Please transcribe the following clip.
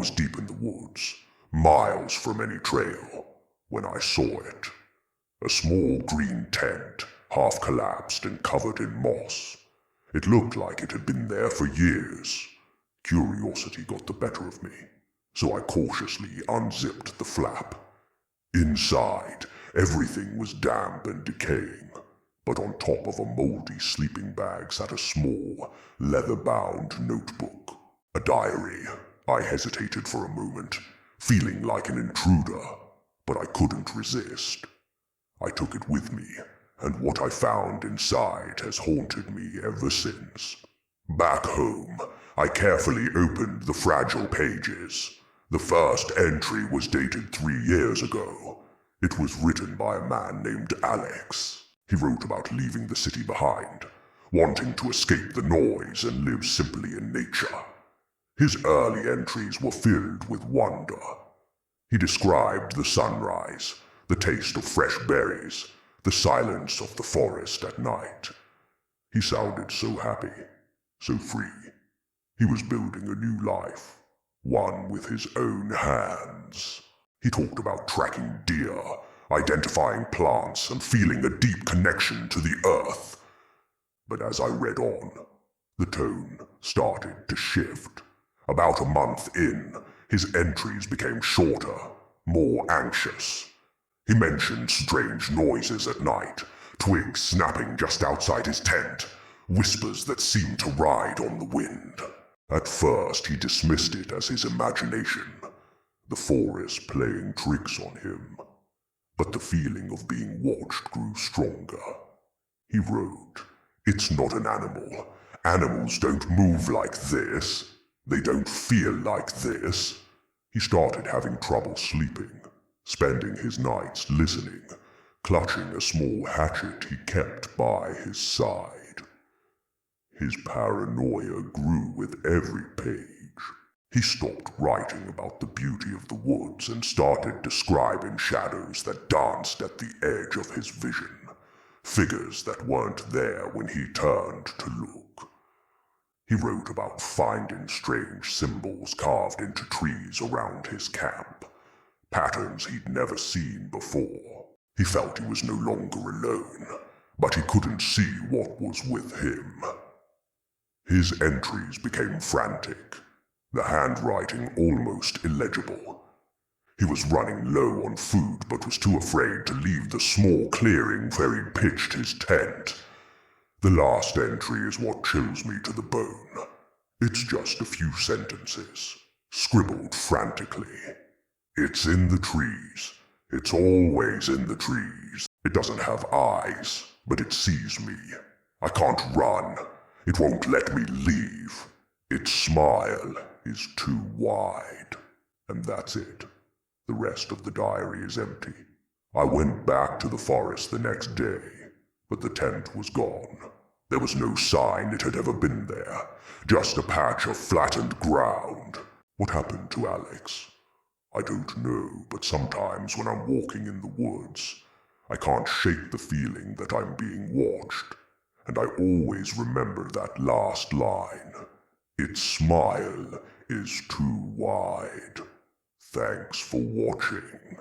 was deep in the woods, miles from any trail, when I saw it. A small green tent, half collapsed and covered in moss. It looked like it had been there for years. Curiosity got the better of me, so I cautiously unzipped the flap. Inside, everything was damp and decaying, but on top of a moldy sleeping bag sat a small, leather-bound notebook. A diary. I hesitated for a moment, feeling like an intruder, but I couldn't resist. I took it with me, and what I found inside has haunted me ever since. Back home, I carefully opened the fragile pages. The first entry was dated 3 years ago. It was written by a man named Alex. He wrote about leaving the city behind, wanting to escape the noise and live simply in nature. His early entries were filled with wonder. He described the sunrise, the taste of fresh berries, the silence of the forest at night. He sounded so happy, so free. He was building a new life, one with his own hands. He talked about tracking deer, identifying plants, and feeling a deep connection to the earth. But as I read on, the tone started to shift. About a month in, his entries became shorter, more anxious. He mentioned strange noises at night, twigs snapping just outside his tent, whispers that seemed to ride on the wind. At first he dismissed it as his imagination, the forest playing tricks on him. But the feeling of being watched grew stronger. He wrote, "It's not an animal. Animals don't move like this. They don't feel like this." He started having trouble sleeping, spending his nights listening, clutching a small hatchet he kept by his side. His paranoia grew with every page. He stopped writing about the beauty of the woods and started describing shadows that danced at the edge of his vision, figures that weren't there when he turned to look. He wrote about finding strange symbols carved into trees around his camp, patterns he'd never seen before. He felt he was no longer alone, but he couldn't see what was with him. His entries became frantic, the handwriting almost illegible. He was running low on food but was too afraid to leave the small clearing where he'd pitched his tent. The last entry is what chills me to the bone. It's just a few sentences, scribbled frantically. "It's in the trees. It's always in the trees. It doesn't have eyes, but it sees me. I can't run. It won't let me leave. Its smile is too wide." And that's it. The rest of the diary is empty. I went back to the forest the next day, but the tent was gone. There was no sign it had ever been there, just a patch of flattened ground. What happened to Alex? I don't know, but sometimes when I'm walking in the woods, I can't shake the feeling that I'm being watched, and I always remember that last line. "Its smile is too wide." Thanks for watching.